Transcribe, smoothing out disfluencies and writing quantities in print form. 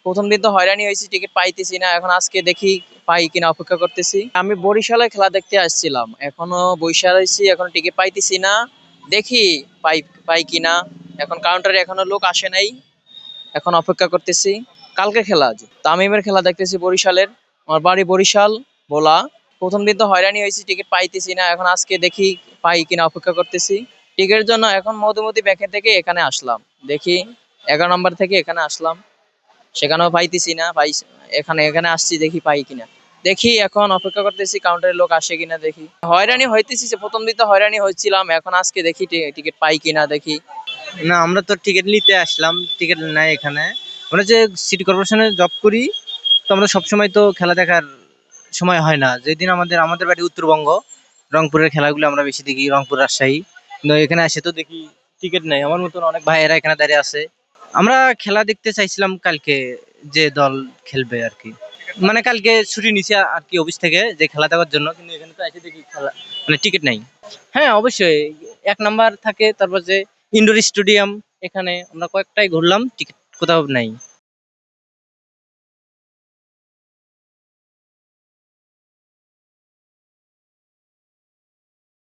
প্রথম দিন তো হয়রানি হয়েছি, টিকিট পাইতেছি না। এখন আজকে দেখি পাই কিনা, অপেক্ষা করতেছি। আমি বরিশালে খেলা দেখতে আসছিলাম, এখনো বরিশাল আইছি, এখন টিকিট পাইতেছি না। দেখি পাই পাই কিনা। এখন কাউন্টারে এখনো লোক আসে নাই, এখন অপেক্ষা করতেছি। কালকে খেলা আছে, তামিমের খেলা দেখতেছি বরিশালের। আমার বাড়ি বরিশাল ভোলা। প্রথম দিন তো হয়রানি হয়েছি, টিকিট পাইতেছি না। এখন আজকে দেখি পাই কিনা, অপেক্ষা করতেছি টিকিটের জন্য। এখন মধুমতি ব্যাংকের থেকে এখানে আসলাম, দেখি 11 নম্বর থেকে এখানে আসলাম, সেখানেও পাইতেছি না। এখানে এখানে আসছি, দেখি পাই কিনা। দেখি এখন অপেক্ষা করতেছি কাউন্টারে লোক আসে কিনা, দেখি। হয়রানি হইতেছি, যে প্রথম দিন তো হয়রানি হচ্ছিলাম, এখন আজকে দেখি টিকিট পাই কিনা, দেখি। না, আমরা তো টিকিট নিতে আসলাম, টিকিট নাই এখানে। আমরা যে সিটি কর্পোরেশনে জব করি, তো আমরা সবসময় তো খেলা দেখার সময় হয় না। যেদিন আমাদের আমাদের বাড়ি উত্তরবঙ্গ, রংপুরের খেলাগুলো আমরা বেশি দেখি, রংপুর রাজশাহী। কিন্তু এখানে আসে তো দেখি টিকিট নাই। আমার মতন অনেক ভাইয়েরা এখানে দাঁড়িয়ে আছে। আমরা খেলা দেখতে চাইছিলাম কালকে, যে দল খেলবে আর কি। মানে কালকে ছুটি নিছে আর কি অফিস থেকে, যে খেলা দেখার জন্য। কিন্তু এখানে তো এসে দেখি খেলা, মানে টিকিট নাই। হ্যাঁ, অবশ্যই 1 নাম্বার থাকে, তারপর যে ইনডোর স্টেডিয়াম, এখানে আমরা কয়েকটাই ঘুরলাম, টিকিট কোথাও নাই।